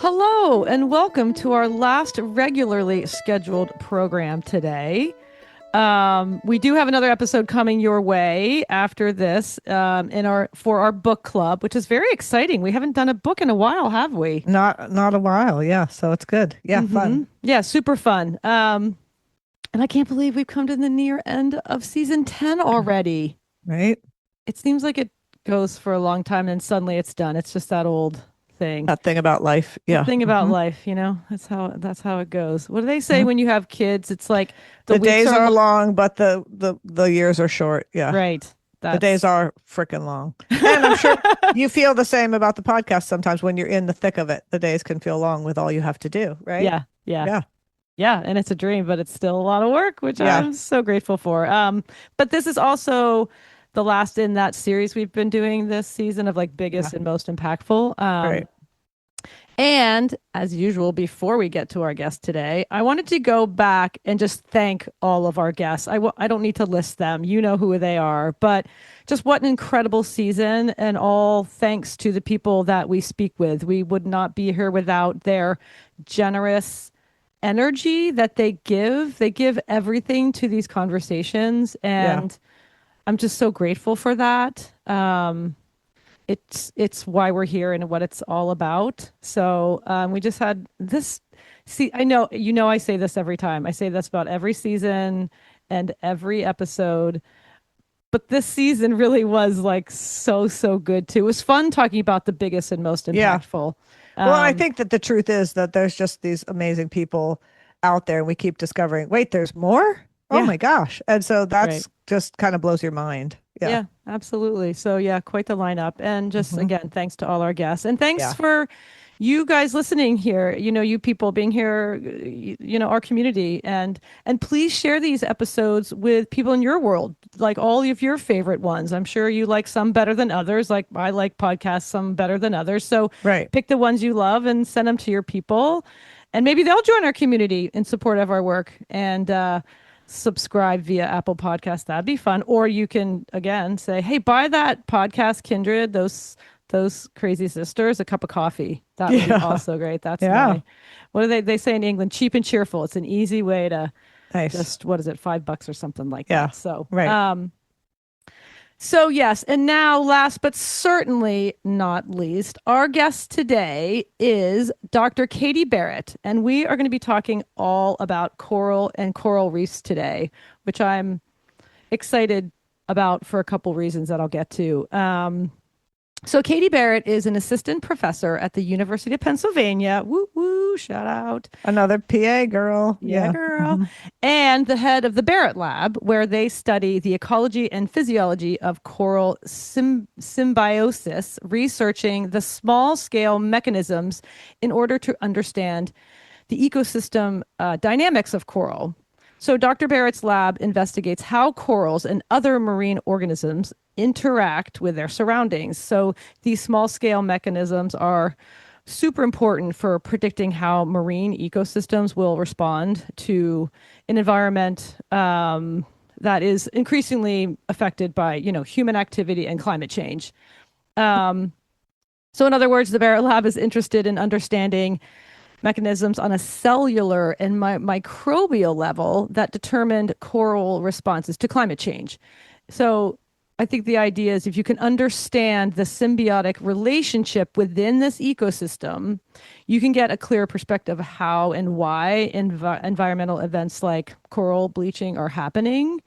Hello, and welcome to our last regularly scheduled program today. We do have another episode coming your way after this in our book club, which is very exciting. We haven't done a book in a while, have we? Not a while, yeah. So it's good. Yeah, fun. Yeah, super fun. And I can't believe we've come to the near end of season 10 already. Right? It seems like it goes for a long time and suddenly it's done. It's just that old thing. That thing about life. The Yeah. thing about life, that's how it goes. What do they say Mhm. when you have kids? It's like the The weeks days are are long, but the years are short. Yeah. right. The days That's are freaking long. And I'm sure you feel the same about the podcast sometimes when you're in the thick of it. The days can feel long with all you have to do, right? yeah, yeah, Yeah. yeah. And it's a dream, but it's still a lot of work, which Yeah. I'm so grateful for. But this is also the last in that series we've been doing this season of like Yeah. biggest and most impactful. Right. And as usual, before we get to our guest today, I wanted to go back and just thank all of our guests. I don't need to list them. You know who they are, but just what an incredible season, and all thanks to the people that we speak with. We would not be here without their generous energy that they give. They give everything to these conversations, Yeah. and I'm just so grateful for that. It's why we're here and what it's all about. So we just had this. See, I know I say this every time. I say this about every season and every episode, but this season really was like so good too. It was fun talking about the biggest and most Yeah. impactful. Well, I Um, think that the truth is that there's just these amazing people out there and we keep discovering, wait, there's more? Oh yeah, my gosh. And so right. that's just kind of blows your mind. Yeah. Yeah, absolutely. So yeah, quite the lineup. And just Hmm. again, thanks to all our guests. And thanks Yeah. for you guys listening here, you people being here, our community. And please share these episodes with people in your world, like all of your favorite ones. I'm sure you like some better than others. Like I like podcasts some better than others. So Right. pick the ones you love and send them to your people. And maybe they'll join our community in support of our work. And subscribe via Apple Podcast. That'd be fun. Or you can again say, "Hey, buy that podcast Kindred, those crazy sisters, a cup of coffee." That would be Yeah. also great. That's Yeah. my what do they say in England? Cheap and cheerful. It's an easy way to Nice. just what is it, $5 or something like Yeah. that. So Right. so, yes, and now, last but certainly not least, our guest today is Dr. Katie Barott, and we are going to be talking all about coral and coral reefs today, which I'm excited about for a couple reasons that I'll get to. So Katie Barrett is an assistant professor at the University of Pennsylvania. Woo woo, shout out. Another PA girl. Yeah, Yeah. girl. Hmm. And the head of the Barott Lab, where they study the ecology and physiology of coral symbiosis, researching the small scale mechanisms in order to understand the ecosystem dynamics of coral. So, Dr. Barrett's lab investigates how corals and other marine organisms interact with their surroundings. So, these small scale mechanisms are super important for predicting how marine ecosystems will respond to an environment that is increasingly affected by, human activity and climate change. So, in other words, the Barrett Lab is interested in understanding mechanisms on a cellular and microbial level that determined coral responses to climate change. So I think the idea is if you can understand the symbiotic relationship within this ecosystem, you can get a clear perspective of how and why environmental events like coral bleaching are happening.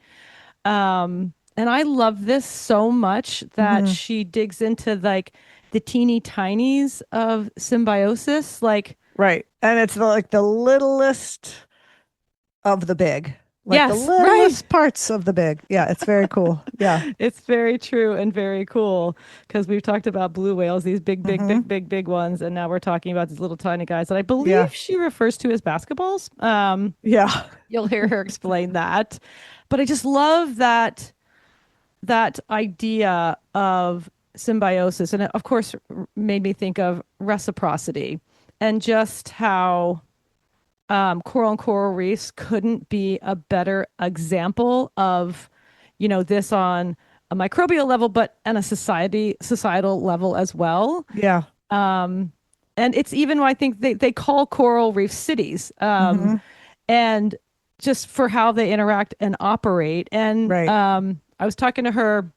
And I love this so much that Hmm. she digs into like the teeny tinies of symbiosis, like Right. And it's like the littlest of the big, like the yes, right. littlest parts of the big. Yeah. It's very cool. Yeah. It's very true and very cool because we've talked about blue whales, these Hmm. big ones, and now we're talking about these little tiny guys that I believe Yeah. she refers to as basketballs. Yeah. You'll hear her explain that, but I just love that idea of symbiosis, and it, of course, made me think of reciprocity and just how coral and coral reefs couldn't be a better example of, this on a microbial level, but on a societal level as well. Yeah. And it's even, I think they call coral reef cities. Hmm. And just for how they interact and operate. And Right. I was talking to her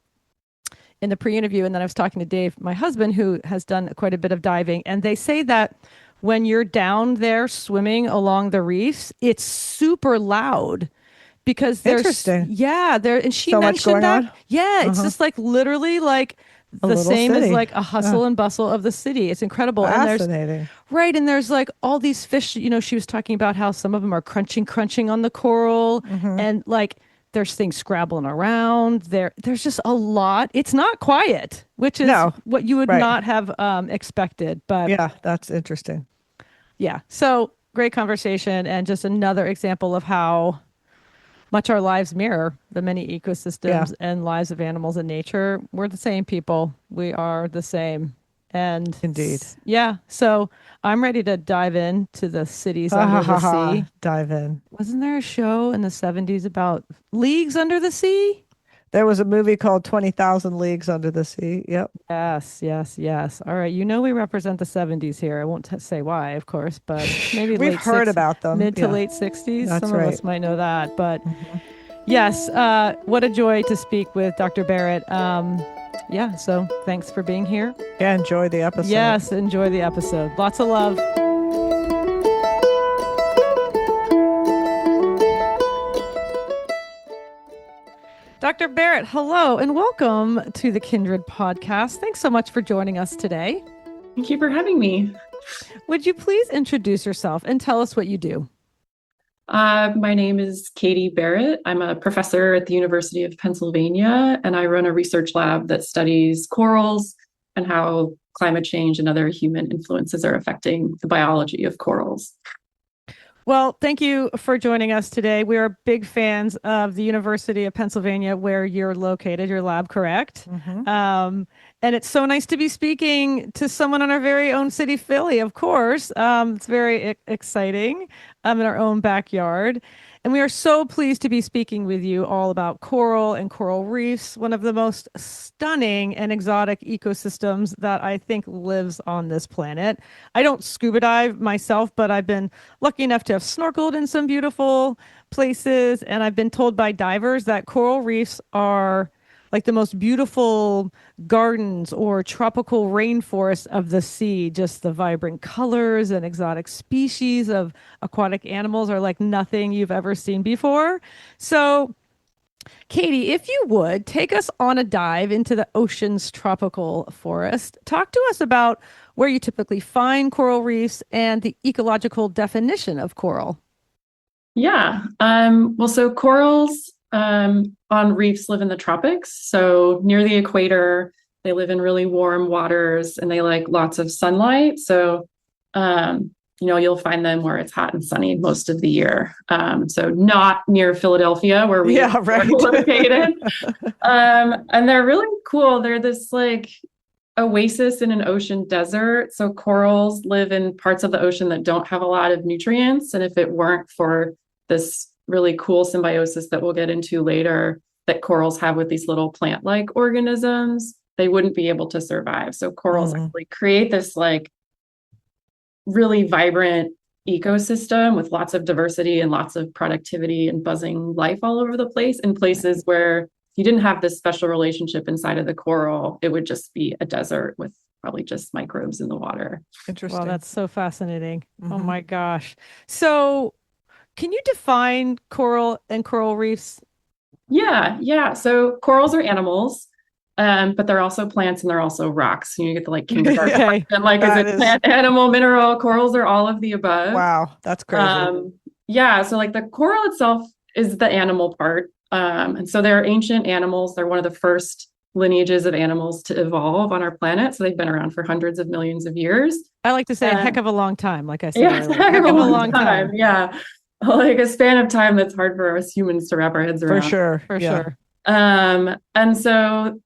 in the pre-interview, and then I was talking to Dave, my husband, who has done quite a bit of diving, and they say that when you're down there swimming along the reefs, it's super loud because there's Interesting. yeah there and she So much mentioned going that on. yeah it's Uh-huh. just like literally like A the little same as city. like a Uh, hustle and bustle of the city. It's incredible. And there's Fascinating. right, and there's like all these fish, she was talking about how some of them are crunching on the coral, Hmm. and like there's things scrabbling around there's just a lot. It's not quiet, which is No. what you would Right. not have expected, but Yeah, that's interesting. yeah. So great conversation, and just another example of how much our lives mirror the many Yeah, ecosystems and lives of animals in nature. We're the same people. We are the same. And indeed. yeah, so I'm ready to dive into the cities Ha ha under the ha sea. ha. Dive in. Wasn't there a show in the 70s about leagues under the sea? There was a movie called 20,000 Leagues Under the Sea. Yep. Yes, yes, yes. All right. We represent the 70s here. I won't say why, of course, but maybe We've heard about them. mid to Yeah, late 60s. that's Some of right. us might know that. But Hmm. yes, what a joy to speak with Dr. Barrett. Yeah, so thanks for being here. Yeah, enjoy the episode. Yes, enjoy the episode. Lots of love. Dr. Barrett, hello and welcome to the Kindred podcast. Thanks so much for joining us today. Thank you for having me. Would you please introduce yourself and tell us what you do? My name is Katie Barrett. I'm a professor at the University of Pennsylvania, and I run a research lab that studies corals and how climate change and other human influences are affecting the biology of corals. Well, thank you for joining us today. We are big fans of the University of Pennsylvania, where you're located, your lab, correct? Hmm. Um, and it's so nice to be speaking to someone in our very own city, Philly, of course. It's very exciting in our own backyard. And we are so pleased to be speaking with you all about coral and coral reefs, one of the most stunning and exotic ecosystems that I think lives on this planet. I don't scuba dive myself, but I've been lucky enough to have snorkeled in some beautiful places. And I've been told by divers that coral reefs are like the most beautiful gardens or tropical rainforests of the sea. Just the vibrant colors and exotic species of aquatic animals are like nothing you've ever seen before. So, Katie, if you would take us on a dive into the ocean's tropical forest, talk to us about where you typically find coral reefs and the ecological definition of coral. Yeah. Well, so corals on reefs live in the tropics. So near the equator, they live in really warm waters and they like lots of sunlight. So, you'll find them where it's hot and sunny most of the year. So not near Philadelphia where we Yeah, are right. located. And they're really cool. They're this like oasis in an ocean desert. So corals live in parts of the ocean that don't have a lot of nutrients. And if it weren't for this really cool symbiosis that we'll get into later that corals have with these little plant-like organisms, they wouldn't be able to survive. So corals Mm. actually create this like really vibrant ecosystem with lots of diversity and lots of productivity and buzzing life all over the place in places where you didn't have this special relationship inside of the coral, it would just be a desert with probably just microbes in the water. Wow, Interesting. that's so fascinating. Oh Hmm. my gosh. So, can you define coral and coral reefs? Yeah. So corals are animals, but they're also plants and they're also rocks. You get the like kindergarten Yeah, Okay. question, like, is that it is, plant, animal, mineral? Corals are all of the above. wow, that's crazy. Um, yeah, so like the coral itself is the animal part. And so they're ancient animals. They're one of the first lineages of animals to evolve on our planet. So they've been around for hundreds of millions of years. I like to say a heck And of a long time, like I said yeah, it's earlier. a Heck of a long long time. time, Yeah. Like a span of time that's hard for us humans to wrap our heads For around. sure. for Yeah. sure. And so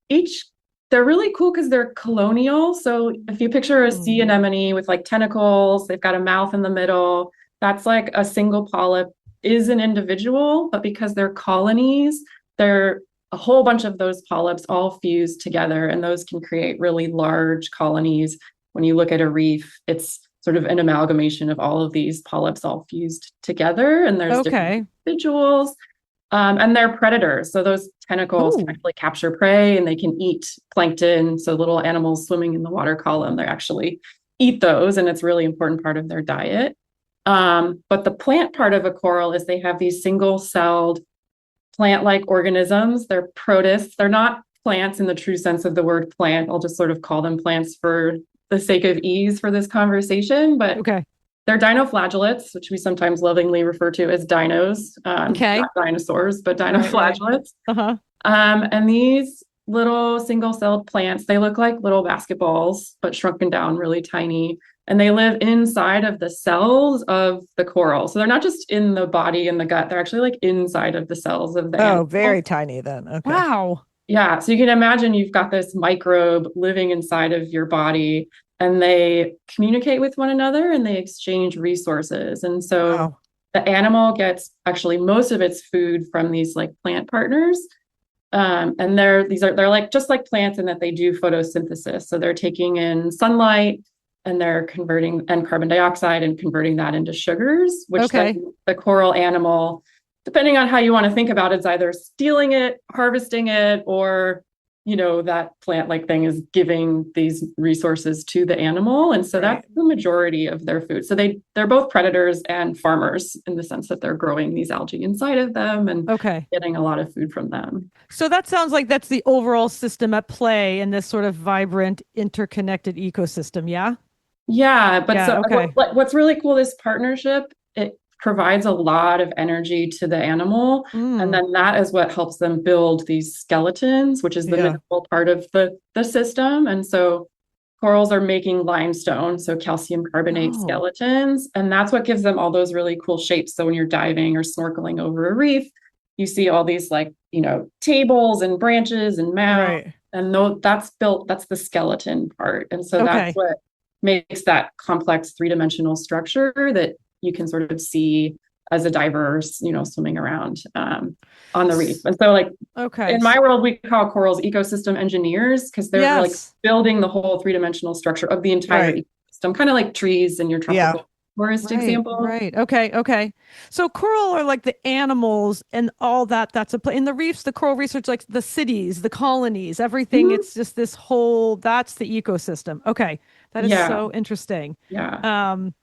they're really cool because they're colonial. So if you picture a sea Hmm. anemone with like tentacles, they've got a mouth in the middle. That's like a single polyp is an individual, but because they're colonies, they're a whole bunch of those polyps all fused together, and those can create really large colonies. when you look at a reef, it's sort of an amalgamation of all of these polyps all fused together, and there's different Okay. individuals. And they're predators. So those tentacles can Oh, actually capture prey and they can eat plankton. So little animals swimming in the water column, they actually eat those, and it's a really important part of their diet. But the plant part of a coral is they have these single-celled plant-like organisms. They're protists. They're not plants in the true sense of the word plant. I'll just sort of call them plants for the sake of ease for this conversation. But okay. they're dinoflagellates, which we sometimes lovingly refer to as dinos, Okay. not dinosaurs, but Right. dinoflagellates. Uh-huh. And these little single-celled plants, they look like little basketballs, but shrunken down really tiny. And they live inside of the cells of the coral. So they're not just in the body and the gut, they're actually like inside of the cells of the Oh, animal. very tiny then. Okay. Wow. Yeah. So you can imagine you've got this microbe living inside of your body, and they communicate with one another and they exchange resources. And so Wow. the animal gets actually most of its food from these like plant partners. And they're like just like plants in that they do photosynthesis. So they're taking in sunlight and they're converting and carbon dioxide and converting that into sugars, which Okay. then the coral animal, depending on how you want to think about it, is either stealing it, harvesting it, or that plant-like thing is giving these resources to the animal. And so Right. that's the majority of their food. So they're both predators and farmers in the sense that they're growing these algae inside of them and Okay. getting a lot of food from them. So that sounds like that's the overall system at play in this sort of vibrant, interconnected ecosystem. Yeah. Yeah, but Yeah. so Okay. what's really cool, this partnership, it provides a lot of energy to the animal. And Mm. then that is what helps them build these skeletons, which is the Yeah. mineral part of the system. And so corals are making limestone, so calcium carbonate Oh. skeletons. And that's what gives them all those really cool shapes. So when you're diving or snorkeling over a reef, you see all these like, tables and branches and mounds. Right. And that's the skeleton part. And so that's Okay. what makes that complex three-dimensional structure that you can sort of see as a diver, swimming around on the reef. And so, like Okay. in my world, we call corals ecosystem engineers because they're like Yes. building the whole three-dimensional structure of the entire Right. ecosystem, kind of like trees in your Yeah. tropical forest Right, example. right. Okay, okay. So coral are like the animals and all that that's a play in the reefs, the coral research, like the cities, the colonies, everything. Mhm. It's just this whole, that's the ecosystem. Okay. That is Yeah, so interesting. yeah. Um,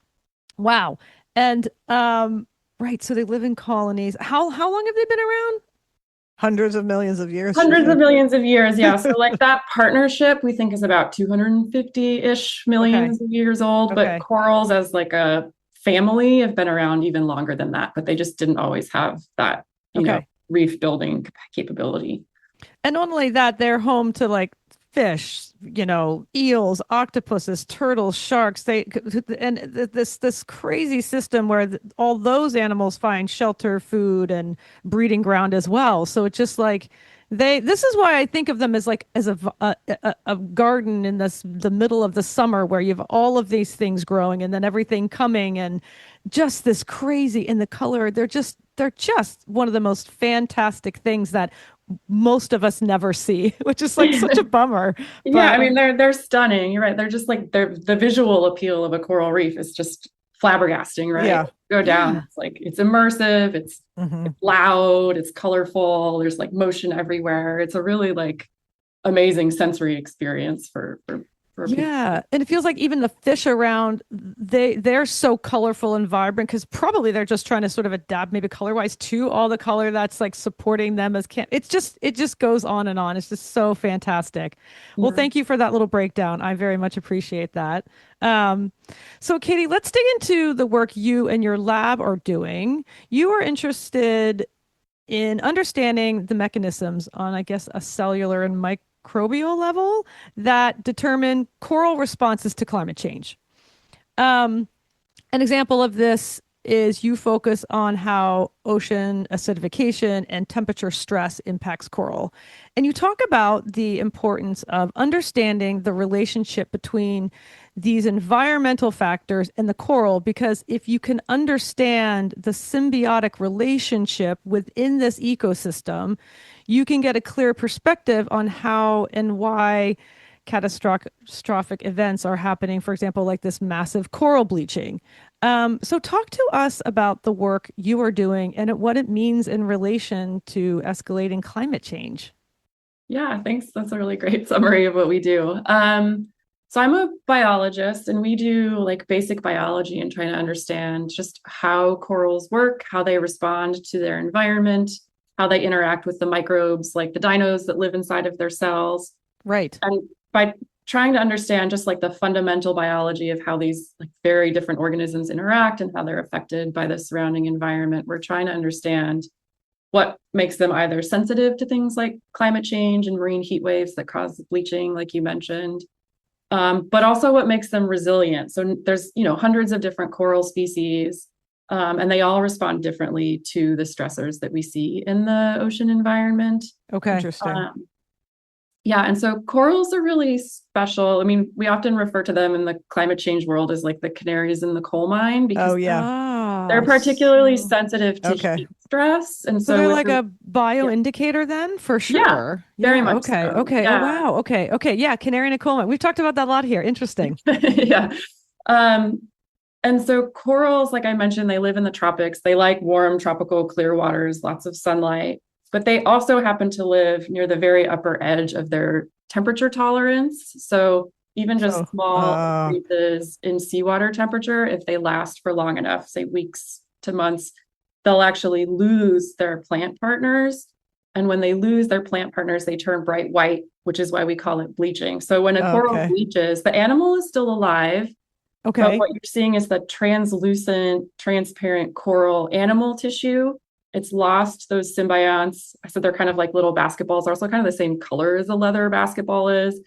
wow. And right, so they live in colonies. How long have they been around? Hundreds of millions of years, she Hundreds of said. millions of years, yeah. So like that partnership we think is about 250-ish Okay. millions of years old, but Okay. corals as like a family have been around even longer than that, but they just didn't always have that, Okay. reef building capability. And not only that, they're home to like fish, eels, octopuses, turtles, sharks. This crazy system where all those animals find shelter, food, and breeding ground as well. So it's just like this is why I think of them as like as a garden in the middle of the summer where you have all of these things growing and then everything coming and just this crazy in the color. They're just one of the most fantastic things that most of us never see, which is like such a bummer. Yeah, But I mean they're stunning. You're right. They're just like the visual appeal of a coral reef is just flabbergasting, right? Yeah. Go down, yeah, it's like it's immersive, it's Hmm. loud, it's colorful, there's like motion everywhere. It's a really like amazing sensory experience for people. yeah. And it feels like even the fish around, they're so colorful and vibrant because probably they're just trying to sort of adapt maybe color wise to all the color that's like supporting them as can it just goes on and on. It's just so fantastic. Well, Yeah. thank you for that little breakdown. I very much appreciate that. Um, so Katie, let's dig into the work you and your lab are doing. You are interested in understanding the mechanisms on, I guess, a cellular and microbial level that determine coral responses to climate change. Um, an example of this is you focus on how ocean acidification and temperature stress impacts coral. And you talk about the importance of understanding the relationship between these environmental factors and the coral, because if you can understand the symbiotic relationship within this ecosystem, you can get a clear perspective on how and why catastrophic events are happening, for example, like this massive coral bleaching. So talk to us about the work you are doing and what it means in relation to escalating climate change. Yeah, thanks. That's a really great summary of what we do. So I'm a biologist, and we do like basic biology and trying to understand just how corals work, how they respond to their environment, how they interact with the microbes, like the dinos that live inside of their cells. Right. And by trying to understand just like the fundamental biology of how these like very different organisms interact and how they're affected by the surrounding environment, we're trying to understand what makes them either sensitive to things like climate change and marine heat waves that cause bleaching, like you mentioned, but also what makes them resilient. So there's, hundreds of different coral species, and they all respond differently to the stressors that we see in the ocean environment. Okay. Interesting. Yeah, and so corals are really special. I mean, we often refer to them in the climate change world as like the canaries in the coal mine because Oh, yeah. they're particularly sensitive to Okay. heat stress. And So so they're with like a bioindicator then, for sure. very much Okay. so. Okay. Oh, Yeah. wow. Okay. Okay. Yeah. Canary in a coal mine. We've talked about that a lot here. Interesting. Yeah. And so corals, like I mentioned, they live in the tropics. They like warm, tropical, clear waters, lots of sunlight, but they also happen to live near the very upper edge of their temperature tolerance. So even just So, small increases in seawater temperature, if they last for long enough, say weeks to months, they'll actually lose their plant partners. And when they lose their plant partners, they turn bright white, which is why we call it bleaching. So when a coral Okay. bleaches, the animal is still alive, but Okay. what you're seeing is the translucent, transparent coral animal tissue. It's lost those symbionts. So they're kind of like little basketballs, also kind of the same color as a leather basketball is.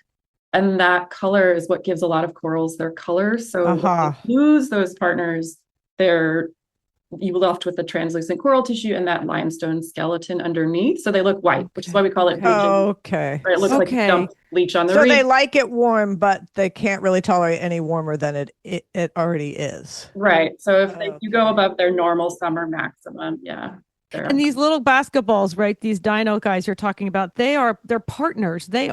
And that color is what gives a lot of corals their color. So when they lose those partners, they're you left with the translucent coral tissue and that limestone skeleton underneath. So they look white, which is why we call it bleaching. Okay. Right? It looks like dumped bleach on the So reef. they like it warm, but they can't really tolerate any warmer than it already is. Right. So if you go above their normal summer maximum, yeah. And these little basketballs, right? These dino guys you're talking about, they're partners. They're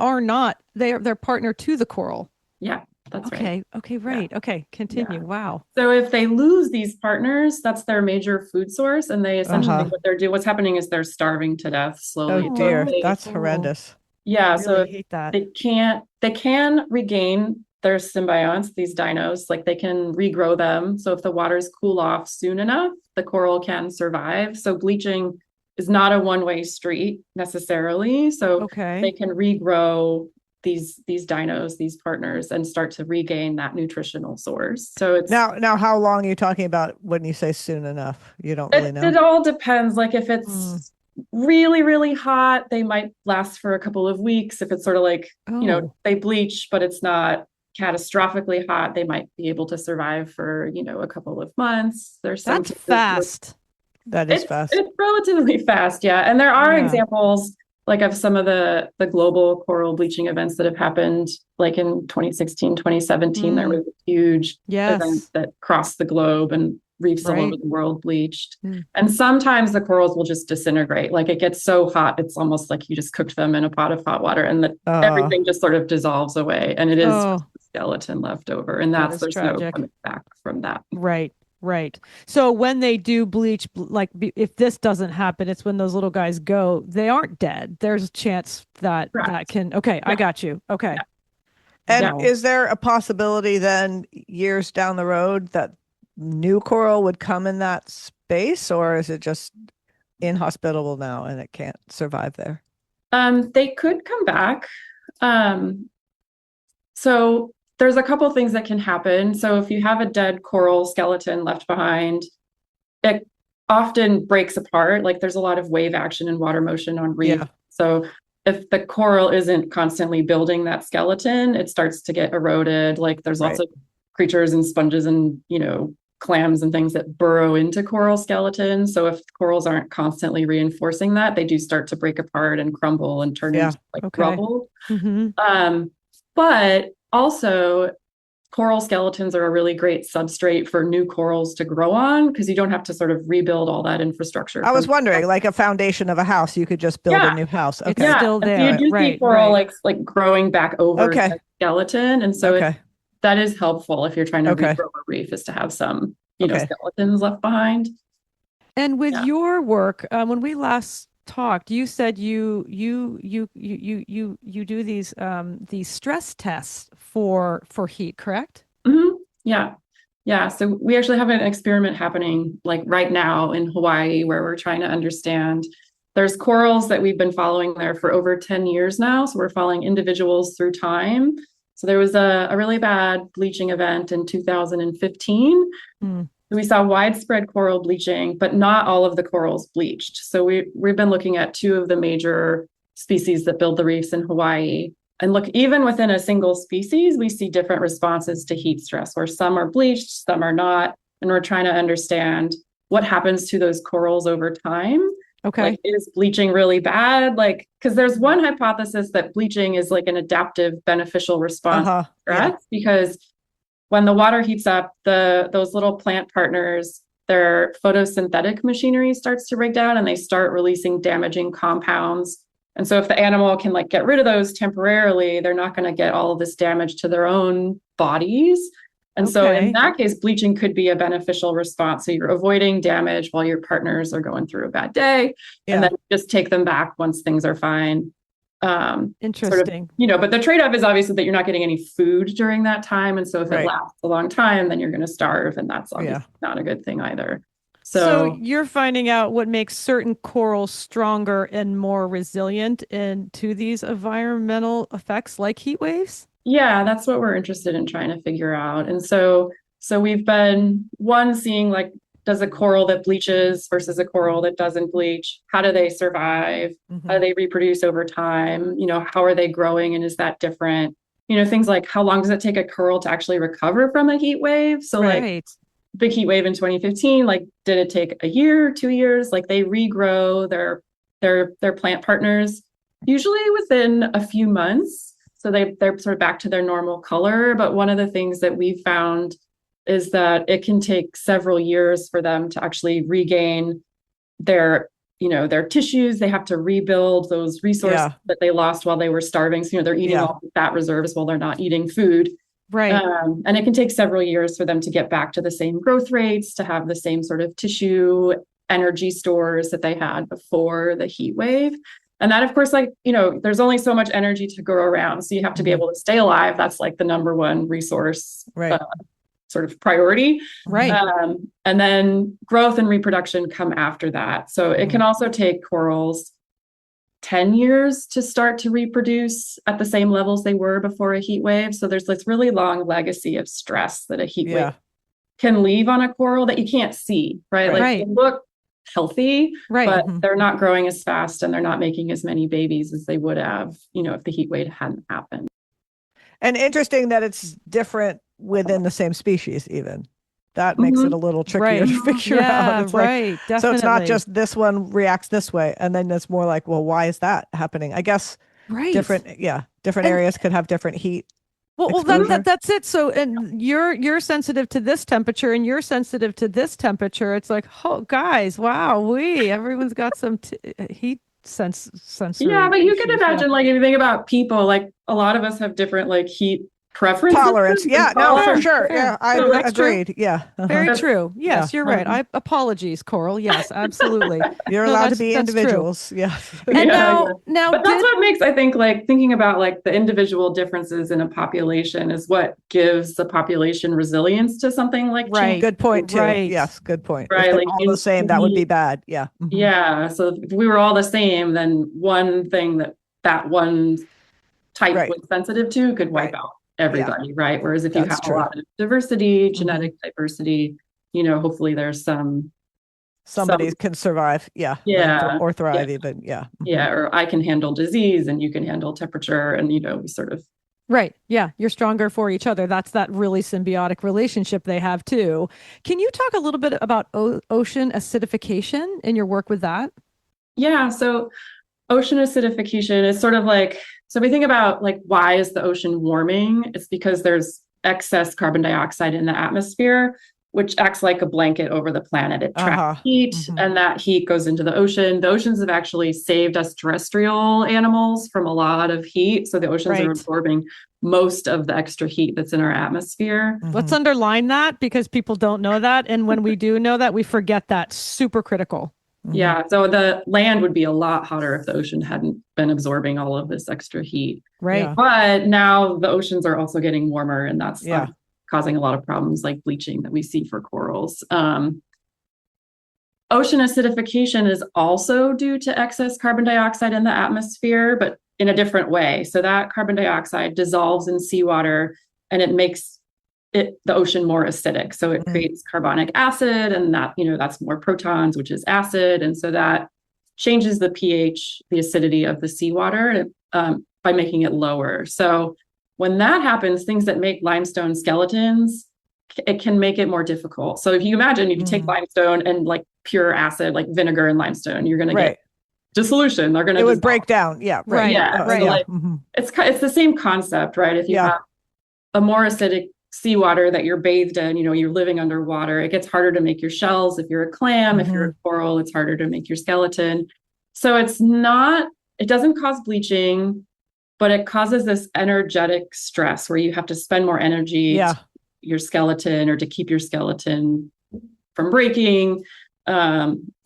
partner to the coral. Yeah, that's right. Okay. Okay. Right. Yeah. Okay. Continue. Yeah. Wow. So if they lose these partners, that's their major food source. And they essentially what's happening is they're starving to death slowly. Oh dear. That's horrendous. Yeah. I So really hate that. they can regain their symbionts, these dinos, like they can regrow them. So if the waters cool off soon enough, the coral can survive. So bleaching is not a one-way street necessarily. So they can regrow these dinos, these partners, and start to regain that nutritional source. So it's now how long are you talking about when you say soon enough? You don't really know. It all depends. Like if it's really, really hot, they might last for a couple of weeks. If it's sort of like, they bleach, but it's not catastrophically hot, they might be able to survive for, a couple of months. That's fast. That is fast. It's relatively fast, yeah. And there are examples like of some of the global coral bleaching events that have happened, like in 2016, 2017, there was a huge event that crossed the globe and reefs all over the world bleached. And sometimes the corals will just disintegrate. Like it gets so hot, it's almost like you just cooked them in a pot of hot water and everything just sort of dissolves away. And it is just a skeleton left over. And there's tragic. No coming back from that. Right. Right. So when they do bleach, like if this doesn't happen, it's when those little guys go, they aren't dead. There's a chance that can, I got you. Okay. Yeah. And is there a possibility then years down the road that new coral would come in that space, or is it just inhospitable now and it can't survive there? They could come back. So there's a couple things that can happen. So if you have a dead coral skeleton left behind, it often breaks apart. Like there's a lot of wave action and water motion on reef. Yeah. So if the coral isn't constantly building that skeleton, it starts to get eroded. Like there's lots of creatures and sponges and, clams and things that burrow into coral skeletons. So if corals aren't constantly reinforcing that, they do start to break apart and crumble and turn into rubble. But also, coral skeletons are a really great substrate for new corals to grow on because you don't have to sort of rebuild all that infrastructure. I was wondering, like a foundation of a house, you could just build a new house. Okay. It's still there. And so you do see coral like growing back over the skeleton. And so that is helpful if you're trying to regrow a reef, is to have some, skeletons left behind. And with your work, when we last talked, you said you do these stress tests for heat, correct? Mm-hmm. Yeah. So we actually have an experiment happening like right now in Hawaii where we're trying to understand. There's corals that we've been following there for over 10 years now. So we're following individuals through time. So there was a really bad bleaching event in 2015. We saw widespread coral bleaching, but not all of the corals bleached. So we've been looking at two of the major species that build the reefs in Hawaii. And look, even within a single species, we see different responses to heat stress, where some are bleached, some are not. And we're trying to understand what happens to those corals over time. Okay. Like, is bleaching really bad? Like, because there's one hypothesis that bleaching is like an adaptive beneficial response to stress, because when the water heats up, those little plant partners, their photosynthetic machinery starts to break down and they start releasing damaging compounds. And so if the animal can like get rid of those temporarily, they're not going to get all of this damage to their own bodies. And so in that case, bleaching could be a beneficial response. So you're avoiding damage while your partners are going through a bad day, and then just take them back once things are fine. Interesting. Sort of, but the trade-off is obviously that you're not getting any food during that time. And so if it lasts a long time, then you're going to starve, and that's obviously not a good thing either. So you're finding out what makes certain corals stronger and more resilient to these environmental effects like heat waves? Yeah, that's what we're interested in trying to figure out. And so we've been seeing like, does a coral that bleaches versus a coral that doesn't bleach, how do they survive? How do they reproduce over time? How are they growing, and is that different? Things like, how long does it take a coral to actually recover from a heat wave? So like big heat wave in 2015, like, did it take a year, 2 years? Like, they regrow their plant partners usually within a few months. So they're sort of back to their normal color. But one of the things that we've found is that it can take several years for them to actually regain their tissues. They have to rebuild those resources that they lost while they were starving. So, they're eating all the fat reserves while they're not eating food. Right. And it can take several years for them to get back to the same growth rates, to have the same sort of tissue energy stores that they had before the heat wave. And that, of course, like, there's only so much energy to go around. So you have to be able to stay alive. That's like the number one resource sort of priority. Right. And then growth and reproduction come after that. So it can also take corals 10 years to start to reproduce at the same levels they were before a heat wave. So there's this really long legacy of stress that a heat wave can leave on a coral that you can't see, right? Like, they look healthy, but they're not growing as fast and they're not making as many babies as they would have, if the heat wave hadn't happened. And interesting that it's different within the same species, even. That makes it a little trickier to figure out. It's definitely. So it's not just this one reacts this way, and then it's more like, well, why is that happening? I guess different areas could have different heat. Well, that's it. So, and you're sensitive to this temperature, and you're sensitive to this temperature. It's like, oh, guys, wow, everyone's got some heat sensory. Yeah, but you can imagine, like, if you think about people, like, a lot of us have different like heat preferences. Tolerance. Yeah, no, for sure. Yeah, I agreed. True. Yeah. Very true. Yes, you're right. Apologies, Coral. Yes, absolutely. You're allowed to be individuals. True. Yeah. And now, but that's what makes, I think, like, thinking about like the individual differences in a population is what gives the population resilience to something like change. Good point too. Yes, good point. Right. If they're like all the same, that would be bad. Yeah. Yeah. So if we were all the same, then one thing that one type was sensitive to could wipe out everybody, right? Whereas if you have a lot of diversity, genetic diversity, hopefully there's somebody can survive, or thrive even, or I can handle disease and you can handle temperature, and we sort of you're stronger for each other. That's that really symbiotic relationship they have too. Can you talk a little bit about ocean acidification in your work with that? Yeah, so ocean acidification is sort of like, so we think about like, why is the ocean warming? It's because there's excess carbon dioxide in the atmosphere, which acts like a blanket over the planet. It traps heat, and that heat goes into the ocean. The oceans have actually saved us terrestrial animals from a lot of heat. So the oceans are absorbing most of the extra heat that's in our atmosphere. Let's underline that, because people don't know that. And when we do know that, we forget that. Super critical. Yeah. So the land would be a lot hotter if the ocean hadn't been absorbing all of this extra heat. Right. But now the oceans are also getting warmer, and that's causing a lot of problems like bleaching that we see for corals. Ocean acidification is also due to excess carbon dioxide in the atmosphere, but in a different way. So that carbon dioxide dissolves in seawater, and it makes the ocean more acidic. So it creates carbonic acid, and that, that's more protons, which is acid. And so that changes the pH, the acidity of the seawater, by making it lower. So when that happens, things that make limestone skeletons, it can make it more difficult. So if you imagine, if you take limestone and like pure acid, like vinegar and limestone, you're going to get dissolution. They're going to, it would break down. Yeah. Right. Yeah. So like, it's the same concept, right? If you have a more acidic seawater that you're bathed in, you're living underwater, it gets harder to make your shells. If you're a clam, if you're a coral, it's harder to make your skeleton. So it doesn't cause bleaching, but it causes this energetic stress where you have to spend more energy to your skeleton, or to keep your skeleton from breaking.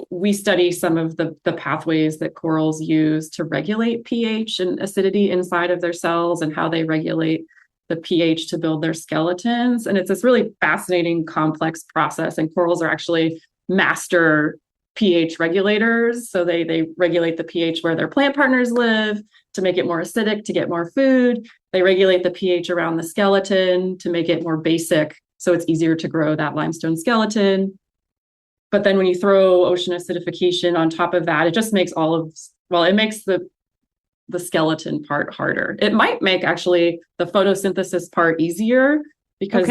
We study some of the pathways that corals use to regulate pH and acidity inside of their cells, and how they regulate the pH to build their skeletons. And it's this really fascinating, complex process. And corals are actually master pH regulators. So they regulate the pH where their plant partners live to make it more acidic, to get more food. They regulate the pH around the skeleton to make it more basic, so it's easier to grow that limestone skeleton. But then when you throw ocean acidification on top of that, it just makes it makes the skeleton part harder. It might make actually the photosynthesis part easier, because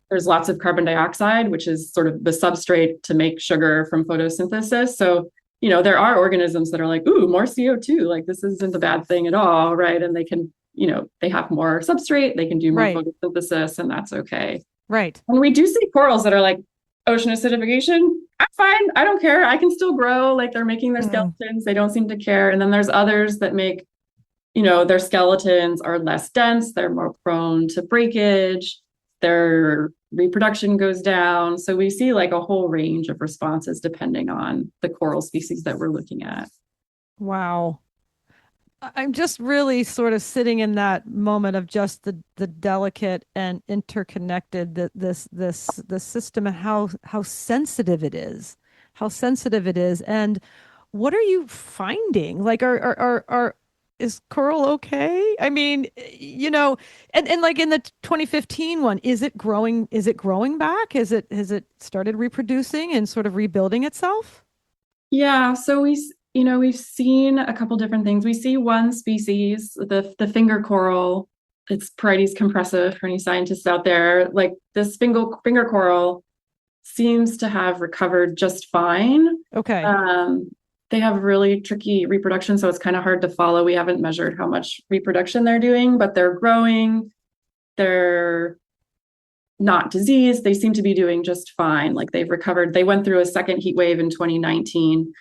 there's lots of carbon dioxide, which is sort of the substrate to make sugar from photosynthesis. So, there are organisms that are like, ooh, more CO2, like this isn't a bad thing at all, right? And they can, they have more substrate, they can do more photosynthesis, and that's okay. Right. And we do see corals that are like, ocean acidification, I'm fine, I don't care, I can still grow, like they're making their skeletons, they don't seem to care. And then there's others that make, their skeletons are less dense, they're more prone to breakage, their reproduction goes down. So we see like a whole range of responses depending on the coral species that we're looking at. Wow. I'm just really sort of sitting in that moment of just the delicate and interconnected the system, and how sensitive it is, and what are you finding? Like, is coral okay? I mean, and like in the 2015 one, is it growing back? Has it started reproducing and sort of rebuilding itself? Yeah. So we've seen a couple different things. We see one species, the finger coral. It's Parietes compressiva for any scientists out there. Like this finger coral seems to have recovered just fine. Okay. They have really tricky reproduction, so it's kind of hard to follow. We haven't measured how much reproduction they're doing, but they're growing. They're not diseased. They seem to be doing just fine. Like they've recovered. They went through a second heat wave in 2019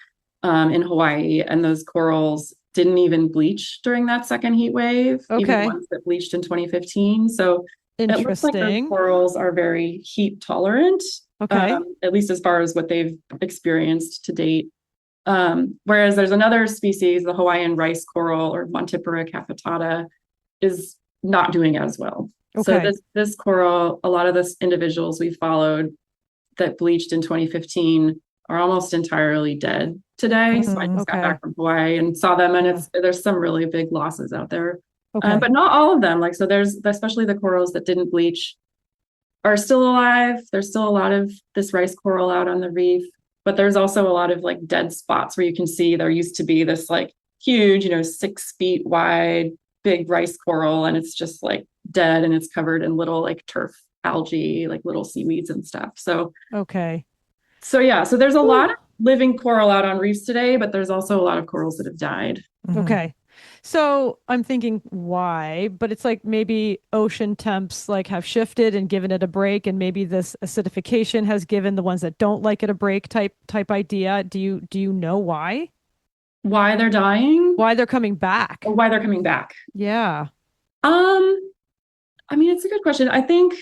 in Hawaii, and those corals didn't even bleach during that second heat wave, even the ones that bleached in 2015. So it looks like those corals are very heat tolerant, at least as far as what they've experienced to date. Whereas there's another species, the Hawaiian rice coral, or Montipora capitata, is not doing as well. So this coral, a lot of the individuals we followed that bleached in 2015 are almost entirely dead today. So I just got back from Hawaii and saw them, and there's some really big losses out there. But not all of them. Like, so there's, especially the corals that didn't bleach are still alive. There's still a lot of this rice coral out on the reef. But there's also a lot of like dead spots where you can see there used to be this like huge, 6 feet wide, big rice coral, and it's just like dead, and it's covered in little like turf algae, like little seaweeds and stuff. So there's a lot of living coral out on reefs today, but there's also a lot of corals that have died. Okay. So I'm thinking why, but it's like maybe ocean temps like have shifted and given it a break, and maybe this acidification has given the ones that don't like it a break type idea. Do you know why? Why they're dying Why they're coming back? or why they're coming back? Yeah. Um, I mean, it's a good question. I think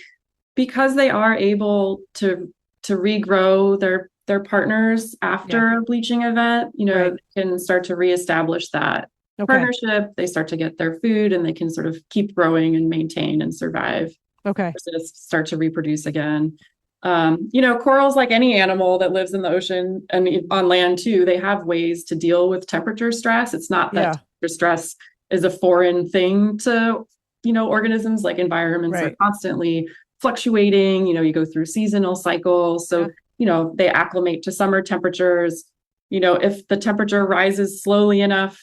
because they are able to regrow their partners Yeah. after a bleaching event, Right. they can start to reestablish that Okay. partnership. They start to get their food and they can sort of keep growing and maintain and survive. Okay. So to start to reproduce again. Corals, like any animal that lives in the ocean and on land too, they have ways to deal with temperature stress. It's not that Yeah. temperature stress is a foreign thing to, organisms. Like environments are Right. constantly fluctuating. You go through seasonal cycles. So, Yeah. They acclimate to summer temperatures. If the temperature rises slowly enough,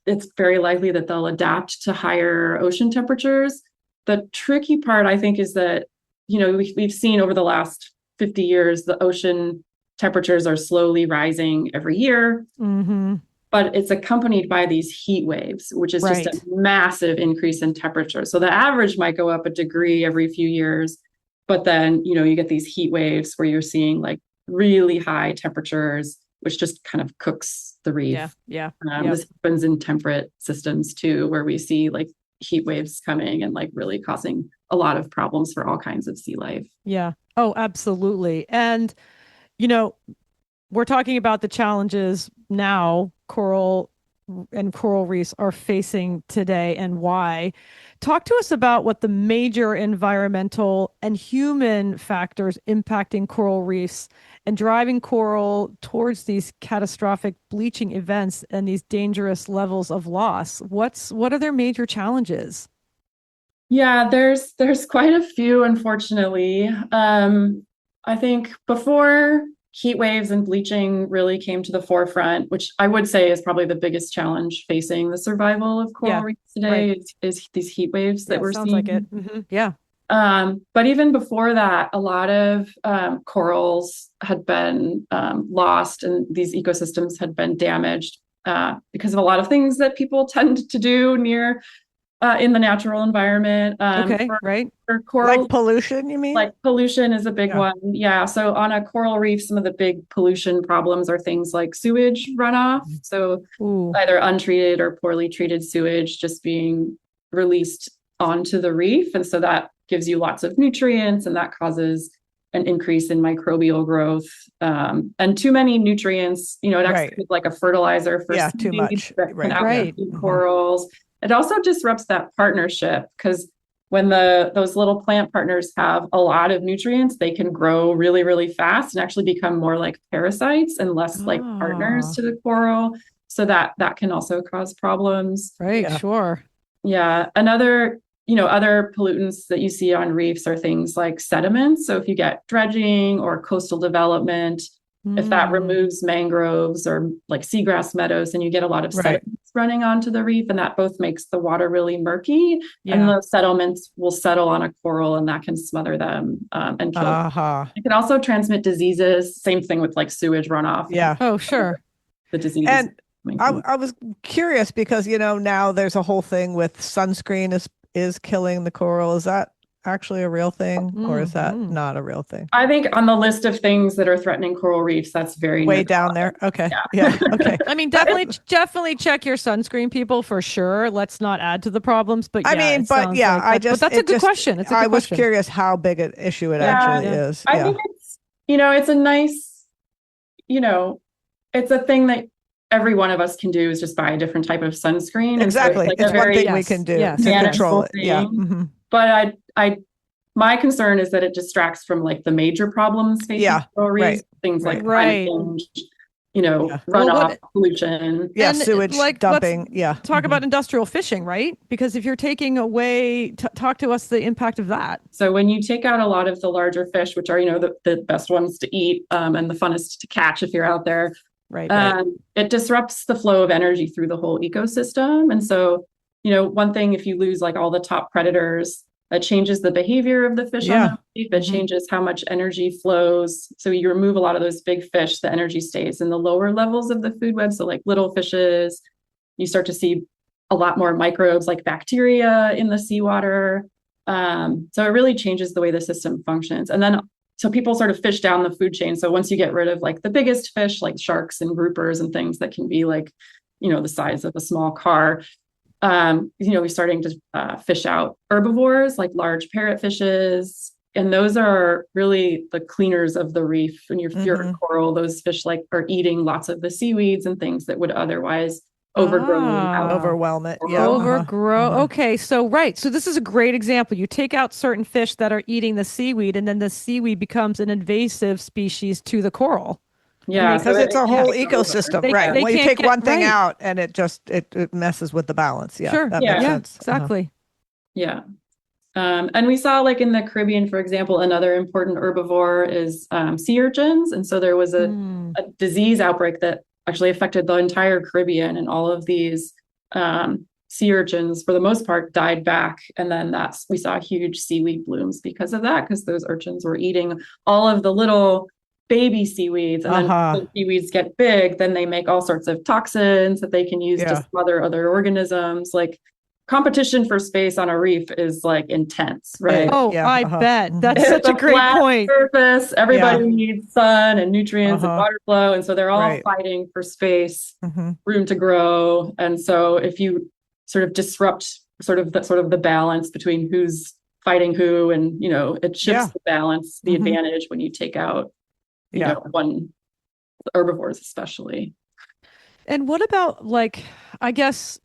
it's very likely that they'll adapt to higher ocean temperatures. The tricky part, I think, is that, we've seen over the last 50 years, the ocean temperatures are slowly rising every year, Mm-hmm. but it's accompanied by these heat waves, which is just a Right. massive increase in temperature. So the average might go up a degree every few years, but then, you get these heat waves where you're seeing like really high temperatures, which just kind of cooks the Yeah. reef. Yeah. Yep. This happens in temperate systems too, where we see like heat waves coming and like really causing a lot of problems for all kinds of sea life. Yeah. Oh, absolutely. And you know, we're talking about the challenges now coral reefs are facing today and why. Talk to us about what the major environmental and human factors impacting coral reefs and driving coral towards these catastrophic bleaching events and these dangerous levels of loss. What are their major challenges? Yeah, there's quite a few, unfortunately. I think before heat waves and bleaching really came to the forefront, which I would say is probably the biggest challenge facing the survival of coral Yeah, reefs right. today is these heat waves that Yeah, we're sounds like seeing. it. Yeah. But even before that, a lot of corals had been lost and these ecosystems had been damaged because of a lot of things that people tend to do near in the natural environment. Okay, right. For Like coral, pollution, you mean? like pollution is a big Yeah. one. Yeah. So on a coral reef, some of the big pollution problems are things like sewage runoff. So Ooh. either untreated or poorly treated sewage just being released onto the reef. And so that gives you lots of nutrients and that causes an increase in microbial growth. And too many nutrients, it acts Right. like a fertilizer for Yeah, too seaweed much. that can Right. Yeah. Right. outcompete Mhm. corals. It also disrupts that partnership because when those little plant partners have a lot of nutrients, they can grow really, really fast and actually become more like parasites and less like partners Ah, to the coral. So that can also cause problems. right, Yeah. sure. Yeah. Other pollutants that you see on reefs are things like sediments. So if you get dredging or coastal development, if that Mm, removes mangroves or like seagrass meadows, then you get a lot of Right. sediments running onto the reef, and that both makes the water really murky. And yeah. the settlements will settle on a coral, and that can smother them and kill them. Uh-huh. It can also transmit diseases. Same thing with like sewage runoff. Yeah. Oh, sure. The diseases And coming I, from. I was curious because, now there's a whole thing with sunscreen is killing the coral. Is that actually a real thing or is that Hmm. not a real thing? I think on the list of things that are threatening coral reefs, that's very near Way the top. down there. Okay. Yeah. Yeah. Okay. I mean, But definitely check your sunscreen, people, for sure. Let's not add to the problems, but I yeah, mean, it but sounds yeah, like that. But that's a good question. It's a I good was question. curious how big an issue it Yeah. actually Yeah. is. I Yeah. think it's a nice, you know, it's a thing that every one of us can do is just buy a different type of sunscreen. And so it's Exactly. like a It's one very thing we Yes. can do Yes. to Yes. control manageable it. Yeah. thing. Hmm. But my concern is that it distracts from like the major problems facing Yeah. coral reefs, Right. things like Right. climate Right. change, Yeah. Well, runoff, pollution. Yeah. and Sewage like, let's dumping. Yeah. talk Hmm. about industrial fishing, right? Because if you're taking away, talk to us the impact of that. So when you take out a lot of the larger fish, which are, the best ones to eat and the funnest to catch if you're out there, Right. it disrupts the flow of energy through the whole ecosystem. And so, one thing, if you lose like all the top predators, that changes the behavior of the fish on Yeah. the reef. It Mhm. changes how much energy flows. So you remove a lot of those big fish, the energy stays in the lower levels of the food web. So like little fishes, you start to see a lot more microbes like bacteria in the seawater. So it really changes the way the system functions. And then, so people sort of fish down the food chain. So once you get rid of like the biggest fish, like sharks and groupers and things that can be like, the size of a small car, we're starting to fish out herbivores like large parrotfishes. And those are really the cleaners of the reef. And if you're a coral, those fish like are eating lots of the seaweeds and things that would otherwise overwhelm it. Yeah. Overgrow. Okay. So, right. So this is a great example. You take out certain fish that are eating the seaweed, and then the seaweed becomes an invasive species to the coral. Yeah. Because it's a whole ecosystem, right? Well, you take one thing out and it just, it messes with the balance. Yeah. Sure. That makes sense. Exactly. Yeah. And we saw like in the Caribbean, for example, another important herbivore is sea urchins. And so there was a disease outbreak that actually affected the entire Caribbean, and all of these sea urchins, for the most part, died back. And then we saw huge seaweed blooms because of that, because those urchins were eating all of the little baby seaweeds. And then when seaweeds get big, then they make all sorts of toxins that they can use to smother other organisms. Like, competition for space on a reef is like intense, right? Oh, I bet. That's such a great point. Surface. Everybody needs sun and nutrients and water flow. And so they're all fighting for space, room to grow. And so if you sort of disrupt sort of the balance between who's fighting who, and, it shifts the balance, the advantage when you take out, one herbivores, especially. And what about like, I guess,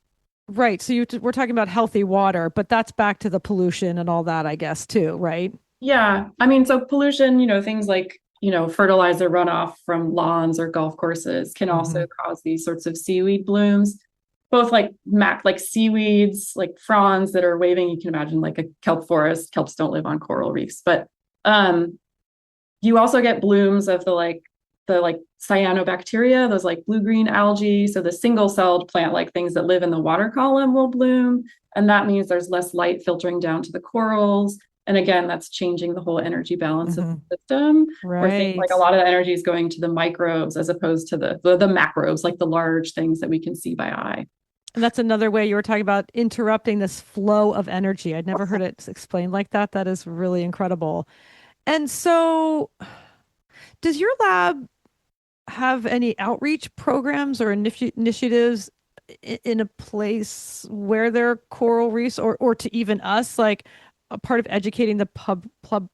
right. So we're talking about healthy water, but that's back to the pollution and all that, I guess, too, right? Yeah. I mean, so pollution, things like, fertilizer runoff from lawns or golf courses can also cause these sorts of seaweed blooms, both like seaweeds, like fronds that are waving. You can imagine like a kelp forest. Kelps don't live on coral reefs, but you also get blooms of the cyanobacteria, those like blue-green algae. So the single-celled plant-like things that live in the water column will bloom. And that means there's less light filtering down to the corals. And again, that's changing the whole energy balance of the system. Right. Like a lot of the energy is going to the microbes as opposed to the macros, like the large things that we can see by eye. And that's another way you were talking about interrupting this flow of energy. I'd never heard it explained like that. That is really incredible. And so, does your lab have any outreach programs or initiatives in a place where there are coral reefs, or to even us, like a part of educating the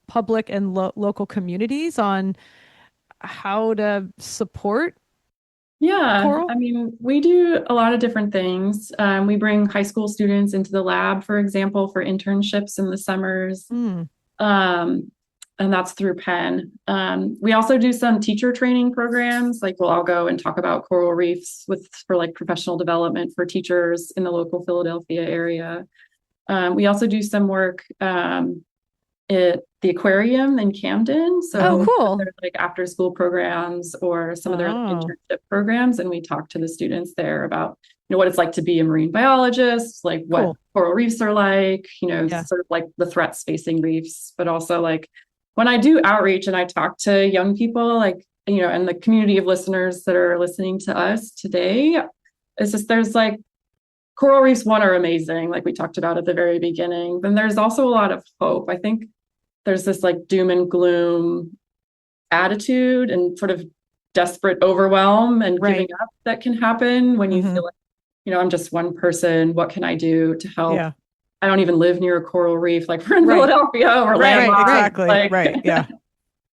public and local communities on how to support coral? I mean, we do a lot of different things. We bring high school students into the lab, for example, for internships in the summers. And that's through Penn. We also do some teacher training programs. Like we'll all go and talk about coral reefs for like professional development for teachers in the local Philadelphia area. We also do some work at the aquarium in Camden. So cool. There's like after school programs or some of their internship programs. And we talk to the students there about, what it's like to be a marine biologist, like what coral reefs are like, sort of like the threats facing reefs, but also like, when I do outreach and I talk to young people, like, and the community of listeners that are listening to us today, it's just, there's like coral reefs, are amazing, like we talked about at the very beginning. Then there's also a lot of hope. I think there's this like doom and gloom attitude and sort of desperate overwhelm and giving up that can happen when you feel like, I'm just one person. What can I do to help? Yeah. I don't even live near a coral reef, like we're in Philadelphia or landlocked. Exactly. Like, Yeah.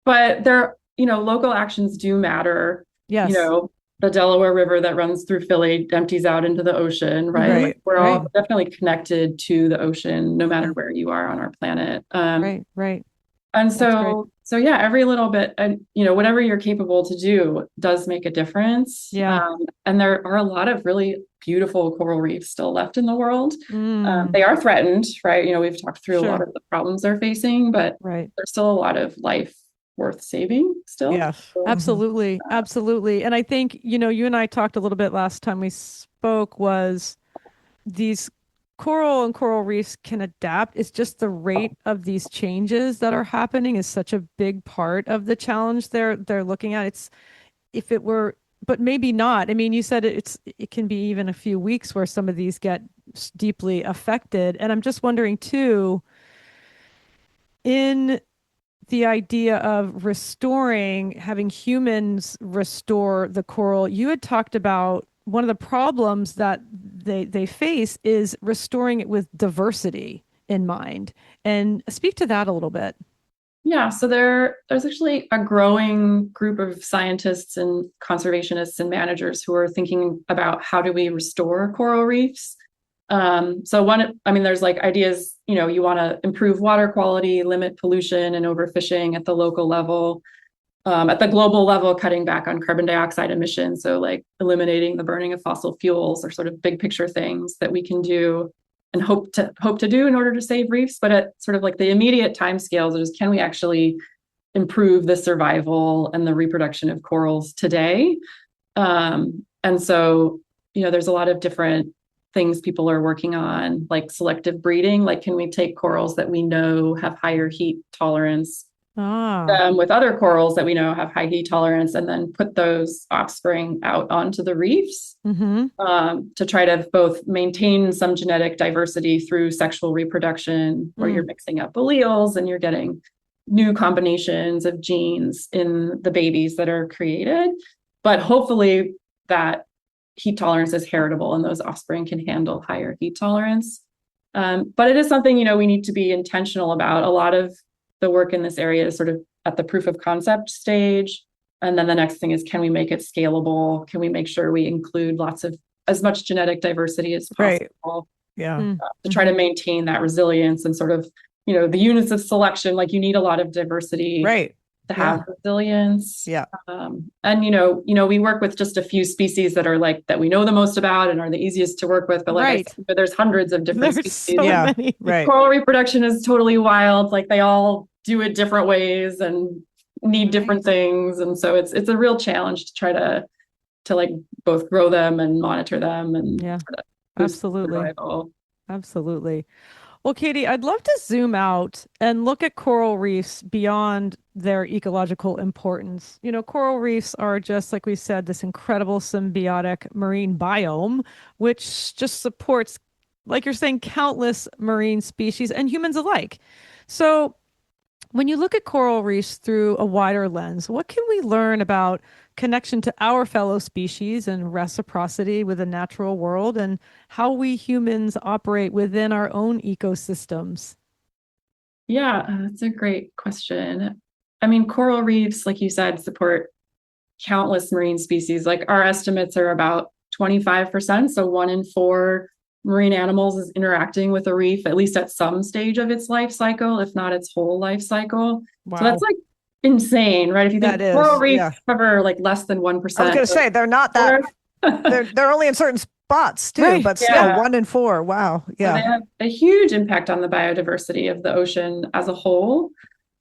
But there, local actions do matter. Yes. The Delaware River that runs through Philly empties out into the ocean, right? Like we're all definitely connected to the ocean, no matter where you are on our planet. Right. And so yeah, every little bit, and whatever you're capable to do does make a difference. Yeah. And there are a lot of really beautiful coral reefs still left in the world. They are threatened, right? We've talked through a lot of the problems they're facing, but there's still a lot of life worth saving still. Yes. Absolutely. Absolutely. And I think, you and I talked a little bit last time we spoke, was these coral and coral reefs can adapt. It's just the rate of these changes that are happening is such a big part of the challenge they're looking at. If it were but maybe not. I mean, you said it can be even a few weeks where some of these get deeply affected. And I'm just wondering too, in the idea of restoring, having humans restore the coral, you had talked about one of the problems that they face is restoring it with diversity in mind. And speak to that a little bit. Yeah, so there's actually a growing group of scientists and conservationists and managers who are thinking about how do we restore coral reefs. There's like ideas, you want to improve water quality, limit pollution and overfishing at the local level, at the global level, cutting back on carbon dioxide emissions. So like eliminating the burning of fossil fuels are sort of big picture things that we can do and hope to do in order to save reefs. But at sort of like the immediate timescales is, can we actually improve the survival and the reproduction of corals today? And so, there's a lot of different things people are working on, like selective breeding. Like, can we take corals that we know have higher heat tolerance with other corals that we know have high heat tolerance, and then put those offspring out onto the reefs to try to both maintain some genetic diversity through sexual reproduction, where you're mixing up alleles and you're getting new combinations of genes in the babies that are created. But hopefully that heat tolerance is heritable and those offspring can handle higher heat tolerance. But it is something, we need to be intentional about. A lot of the work in this area is sort of at the proof of concept stage. And then the next thing is, can we make it scalable? Can we make sure we include as much genetic diversity as possible? Yeah. To try to maintain that resilience and sort of, the units of selection, like you need a lot of diversity to have resilience. Yeah. And, we work with just a few species that are like, that we know the most about and are the easiest to work with. But I said, there's hundreds of different species. So many. Coral reproduction is totally wild. Like they all do it different ways and need different things. And so it's a real challenge to try to like both grow them and monitor them and absolutely. Absolutely. Well, Katie, I'd love to zoom out and look at coral reefs beyond their ecological importance. Coral reefs are, just like we said, this incredible symbiotic marine biome, which just supports, like you're saying, countless marine species and humans alike. So when you look at coral reefs through a wider lens, what can we learn about connection to our fellow species and reciprocity with the natural world, and how we humans operate within our own ecosystems? Yeah, that's a great question. I mean, coral reefs, like you said, support countless marine species. Like our estimates are about 25%. So 1 in 4 marine animals is interacting with a reef, at least at some stage of its life cycle, if not its whole life cycle. Wow. So that's like insane, right? If you think coral reefs cover like less than 1%. I was going to say, they're not that, they're only in certain spots too, but still 1 in 4. Wow. Yeah. So they have a huge impact on the biodiversity of the ocean as a whole.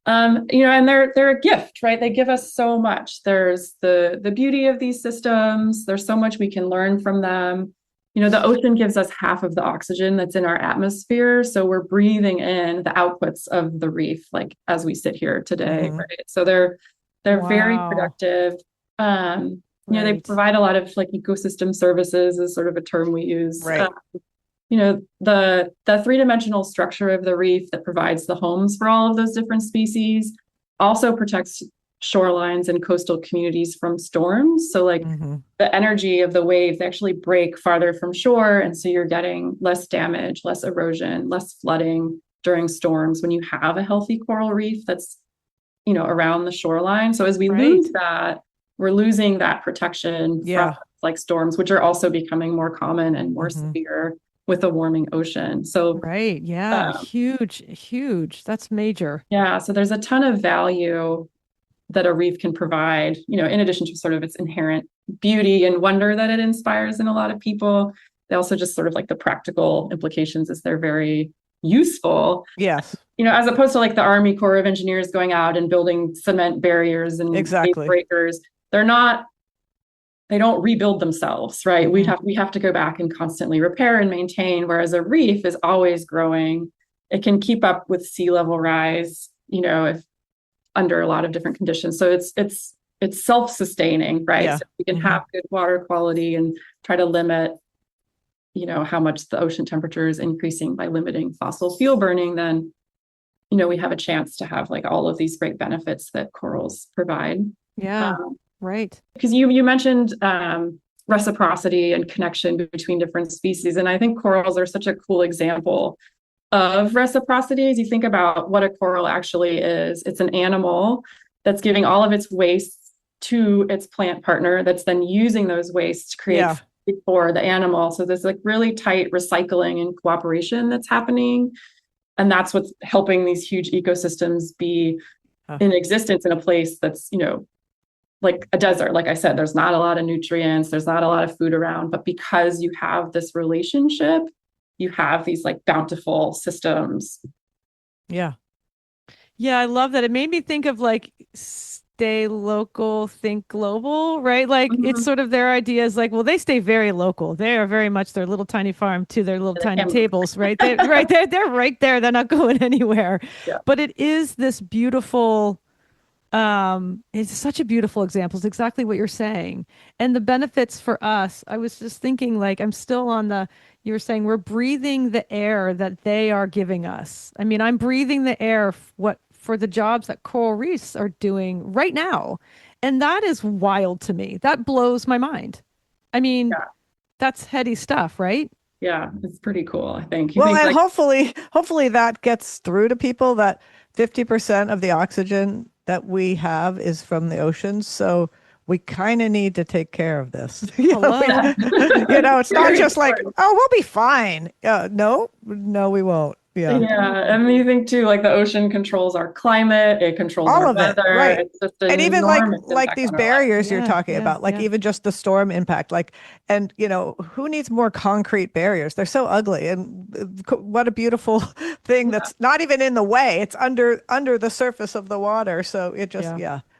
And they're a gift, right? They give us so much. There's the beauty of these systems. There's so much we can learn from them. The ocean gives us half of the oxygen that's in our atmosphere. So we're breathing in the outputs of the reef, like as we sit here today, right? So they're very productive. They provide a lot of like ecosystem services is sort of a term we use. Right. The three-dimensional structure of the reef that provides the homes for all of those different species also protects shorelines and coastal communities from storms. So like the energy of the waves actually break farther from shore. And so you're getting less damage, less erosion, less flooding during storms when you have a healthy coral reef that's, around the shoreline. So as we lose that, we're losing that protection from like storms, which are also becoming more common and more severe with a warming ocean. So huge. That's major. Yeah. So there's a ton of value that a reef can provide, in addition to sort of its inherent beauty and wonder that it inspires in a lot of people. They also just sort of like the practical implications is they're very useful. Yes. As opposed to like the Army Corps of Engineers going out and building cement barriers and breakers. They don't rebuild themselves, right? We have to go back and constantly repair and maintain, whereas a reef is always growing. It can keep up with sea level rise, if under a lot of different conditions. So it's it's self-sustaining, right? Yeah. So we can have good water quality and try to limit, how much the ocean temperature is increasing by limiting fossil fuel burning, then, we have a chance to have like all of these great benefits that corals provide. Yeah, right. Because you mentioned reciprocity and connection between different species. And I think corals are such a cool example of reciprocity. As you think about what a coral actually is, it's an animal that's giving all of its waste to its plant partner that's then using those wastes to create food for the animal. So there's like really tight recycling and cooperation that's happening. And that's what's helping these huge ecosystems be in existence in a place that's, like a desert. Like I said, there's not a lot of nutrients, there's not a lot of food around, but because you have this relationship, you have these like bountiful systems. Yeah. Yeah, I love that. It made me think of like stay local, think global, right? Like it's sort of their ideas like, well, they stay very local. They are very much their little tiny farm to their little tiny tables, right? They're right there. They're right there. They're not going anywhere. Yeah. But it is this beautiful, it's such a beautiful example. It's exactly what you're saying. And the benefits for us, I was just thinking like, I'm still on you were saying we're breathing the air that they are giving us. I mean, I'm breathing the air for the jobs that coral reefs are doing right now. And that is wild to me. That blows my mind. I mean, that's heady stuff, right? Yeah, it's pretty cool, I think. And hopefully that gets through to people that 50% of the oxygen that we have is from the oceans. So we kind of need to take care of this. It's not just like, oh, we'll be fine. No, we won't. Yeah. And you think too, like the ocean controls our climate, it controls all our of weather. It, right. It's just and even like these barriers you're talking about, like even just the storm impact, and who needs more concrete barriers? They're so ugly, and what a beautiful thing that's not even in the way. It's under the surface of the water. So it just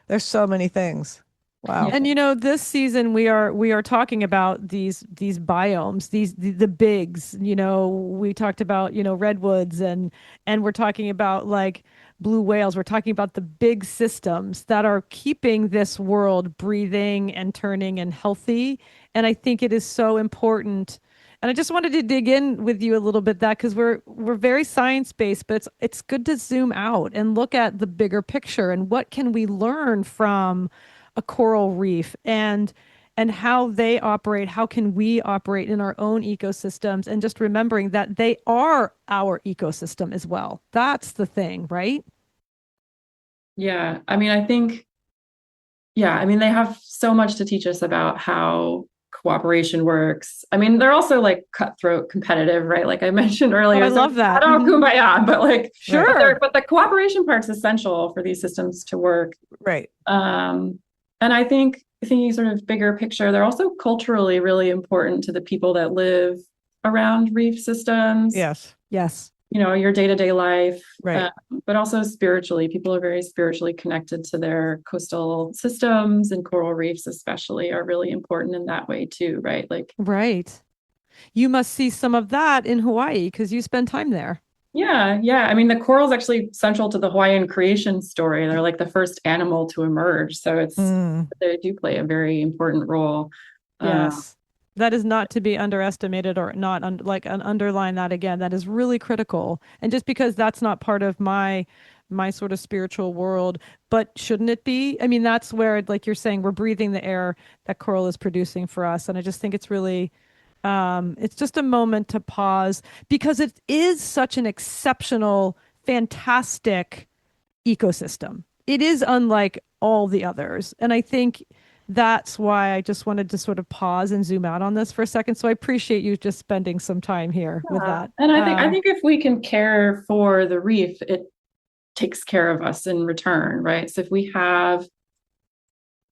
there's so many things. Wow. And this season we are talking about these biomes, the bigs, we talked about, redwoods and we're talking about like blue whales. We're talking about the big systems that are keeping this world breathing and turning and healthy. And I think it is so important. And I just wanted to dig in with you a little bit that because we're very science-based, but it's good to zoom out and look at the bigger picture and what can we learn from a coral reef and how they operate, how can we operate in our own ecosystems, and just remembering that they are our ecosystem as well. That's the thing, right? Yeah. I mean, I think, they have so much to teach us about how cooperation works. I mean, they're also like cutthroat competitive, right? Like I mentioned earlier. I love that. I don't know, kumbaya, but like, sure. But the cooperation part's essential for these systems to work. Right. And I think thinking sort of bigger picture, they're also culturally really important to the people that live around reef systems. Yes. Your day-to-day life, right. But also spiritually. People are very spiritually connected to their coastal systems, and coral reefs especially are really important in that way too, right? Right. You must see some of that in Hawaii because you spend time there. Yeah. I mean, the coral's actually central to the Hawaiian creation story. They're like the first animal to emerge. So they do play a very important role. Yes. That is not to be underestimated or not underline that again. That is really critical. And just because that's not part of my sort of spiritual world, but shouldn't it be? I mean, that's where, like you're saying, we're breathing the air that coral is producing for us. And I just think it's really, it's just a moment to pause because it is such an exceptional, fantastic ecosystem. It is unlike all the others. And I think that's why I just wanted to sort of pause and zoom out on this for a second. So I appreciate you just spending some time here with that. And I think if we can care for the reef, it takes care of us in return, right? So if we have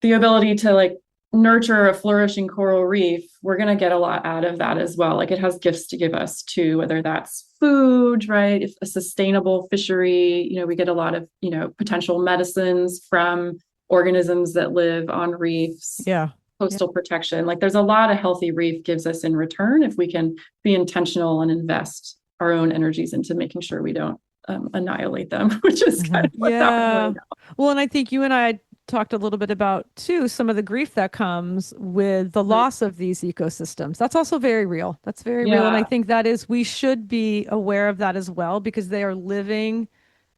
the ability to like nurture a flourishing coral reef, we're going to get a lot out of that as well. Like it has gifts to give us too, whether that's food, right? If a sustainable fishery, we get a lot of, potential medicines from organisms that live on reefs. Yeah. Coastal protection. Like there's a lot of healthy reef gives us in return if we can be intentional and invest our own energies into making sure we don't annihilate them, which is kind of what's happening right now. Well, and I think you and I talked a little bit about too some of the grief that comes with the loss of these ecosystems. That's also very real. That's very real. And I Yeah. think that is, we should be aware of that as well because they are living,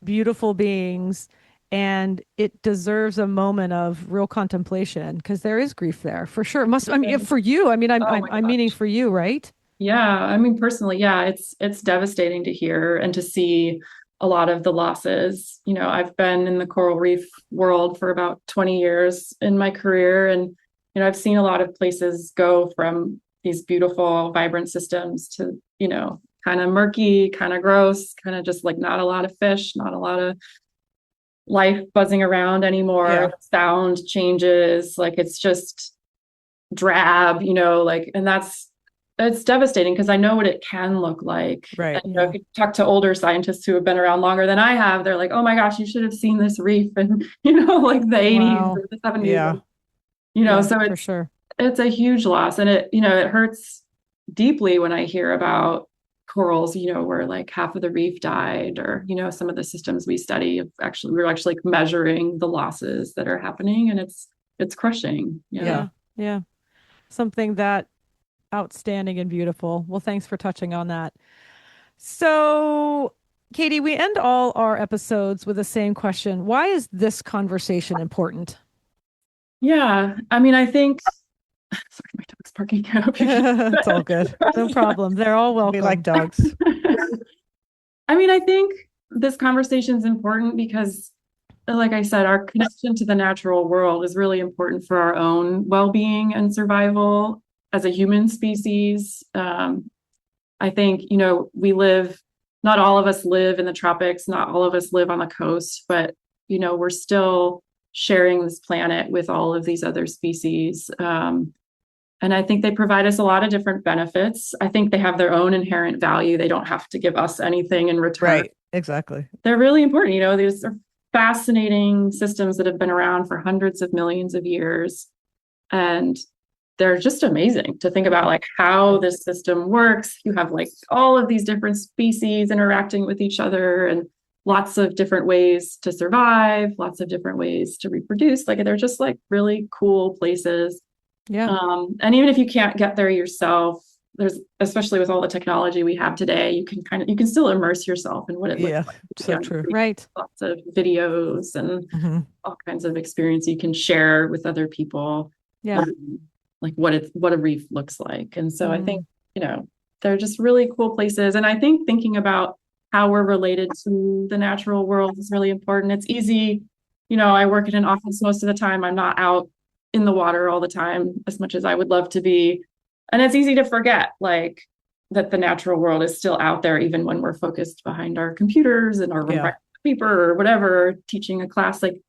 beautiful beings and it deserves a moment of real contemplation because there is grief there for sure. Must, I mean, for you, I mean, Oh my I'm meaning gosh. for you, right? Yeah, I mean personally, yeah, it's devastating to hear and to see a lot of the losses. You know, I've been in the coral reef world for about 20 years in my career, and I've seen a lot of places go from these beautiful, vibrant systems to, kind of murky, kind of gross, kind of just like not a lot of fish, not a lot of life buzzing around anymore. Yeah. Sound changes, like it's just drab, like, and it's devastating because I know what it can look like. Right. And Yeah. if you talk to older scientists who have been around longer than I have, they're like, oh my gosh, you should have seen this reef in, like the 80s Wow. or the 70s. Yeah. And, Yeah, so for sure. it's a huge loss. And it hurts deeply when I hear about corals, where like half of the reef died, or, some of the systems we study we're actually like measuring the losses that are happening, and it's crushing. Yeah. Yeah. Something that outstanding and beautiful. Well, thanks for touching on that. So, Katie, we end all our episodes with the same question. Why is this conversation important? Yeah. I mean, I think, sorry, my dog's barking. I hope you It's all good. No problem. They're all We like welcome. dogs. I mean, I think this conversation is important because, like I said, our connection to the natural world is really important for our own well-being and survival as a human species. I think, not all of us live in the tropics, not all of us live on the coast, but, we're still sharing this planet with all of these other species. And I think they provide us a lot of different benefits. I think they have their own inherent value. They don't have to give us anything in return. Right. Exactly. They're really important. These are fascinating systems that have been around for hundreds of millions of years. And they're just amazing to think about, like how this system works. You have like all of these different species interacting with each other and lots of different ways to survive, lots of different ways to reproduce. Like they're just like really cool places. Yeah. And even if you can't get there yourself, especially with all the technology we have today, you can still immerse yourself in what it looks like. So true. Right. Lots of videos and all kinds of experience you can share with other people. Yeah. Like what a reef looks like. And so I think, they're just really cool places. And I think thinking about how we're related to the natural world is really important. It's easy, I work in an office most of the time. I'm not out in the water all the time as much as I would love to be. And it's easy to forget like that the natural world is still out there, even when we're focused behind our computers and our paper or whatever, teaching a class. Like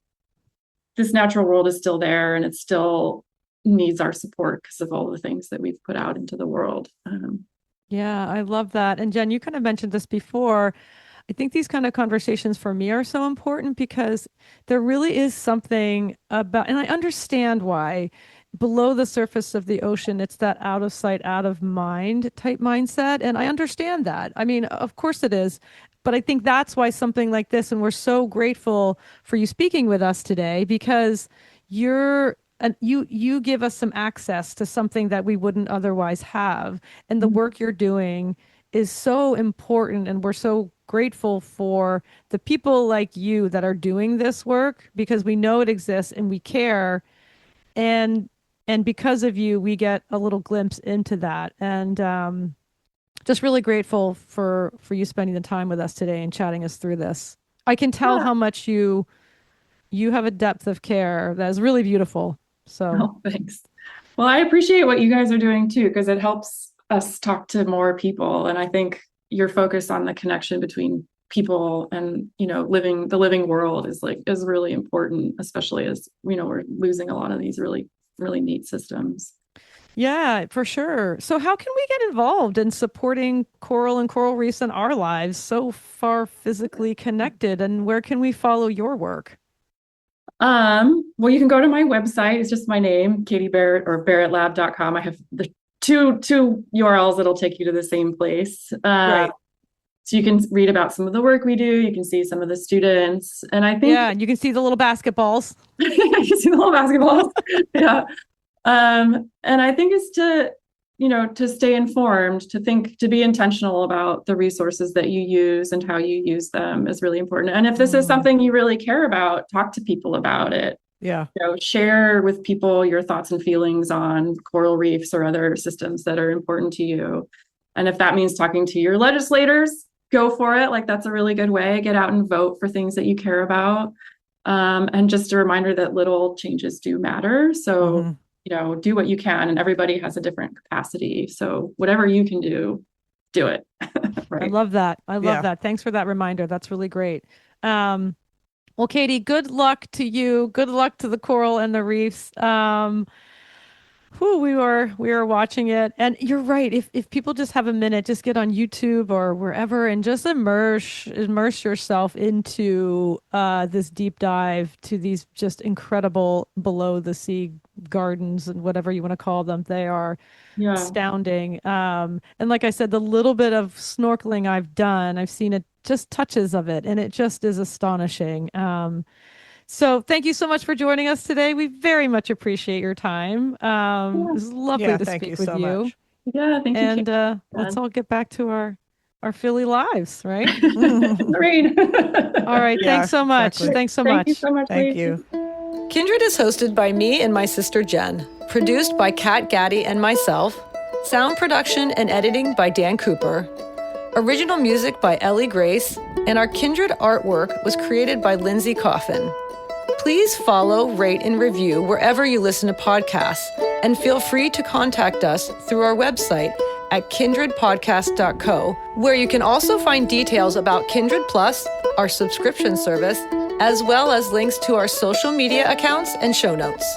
this natural world is still there, and it still needs our support because of all the things that we've put out into the world. Yeah, I love that. And Jen, you kind of mentioned this before. I think these kind of conversations for me are so important because there really is something about, and I understand why below the surface of the ocean, it's that out of sight, out of mind type mindset. And I understand that. I mean, of course it is. But I think that's why something like this, and we're so grateful for you speaking with us today because you give us some access to something that we wouldn't otherwise have. And the work you're doing is so important. And we're so grateful for the people like you that are doing this work because we know it exists and we care. And because of you, we get a little glimpse into that. And just really grateful for you spending the time with us today and chatting us through this. I can tell how much you have a depth of care that is really beautiful. So thanks. Well, I appreciate what you guys are doing too, because it helps us talk to more people. And I think your focus on the connection between people and, the living world is really important, especially as, we're losing a lot of these really, really neat systems. Yeah, for sure. So how can we get involved in supporting coral and coral reefs in our lives so far physically connected? And where can we follow your work? Well, you can go to my website. It's just my name, Katie Barott, or barottlab.com. I have the two URLs that'll take you to the same place. Great. So you can read about some of the work we do. You can see some of the students. And I think you can see the little basketballs. You can see the little basketballs. Yeah. And I think it's to stay informed, to be intentional about the resources that you use and how you use them is really important. And if this is something you really care about, talk to people about it. Yeah. Share with people your thoughts and feelings on coral reefs or other systems that are important to you. And if that means talking to your legislators, go for it. Like, that's a really good way. Get out and vote for things that you care about. And just a reminder that little changes do matter. So, do what you can, and everybody has a different capacity. So whatever you can do it. Right. I love that. That. Thanks for that reminder. That's really great. Well, Katie, good luck to you. Good luck to the coral and the reefs. We were watching it, and you're right. If people just have a minute, just get on YouTube or wherever and just immerse yourself into this deep dive to these just incredible below the sea gardens and whatever you want to call them. They are astounding. And like I said, the little bit of snorkeling I've done, I've seen it, just touches of it, and it just is astonishing. So thank you so much for joining us today. We very much appreciate your time. It was lovely to speak with you. Much. Yeah, thank you. And let's all get back to our Philly lives, right? Great. All right. Thanks so much. Exactly. Thanks so much. Thank you so much. Thank you. Kindred is hosted by me and my sister Jen, produced by Kat Gaddy and myself, sound production and editing by Dan Cooper, original music by Ellie Grace, and our Kindred artwork was created by Lindsay Coffin. Please follow, rate, and review wherever you listen to podcasts, and feel free to contact us through our website at kindredpodcast.co, where you can also find details about Kindred Plus, our subscription service, as well as links to our social media accounts and show notes.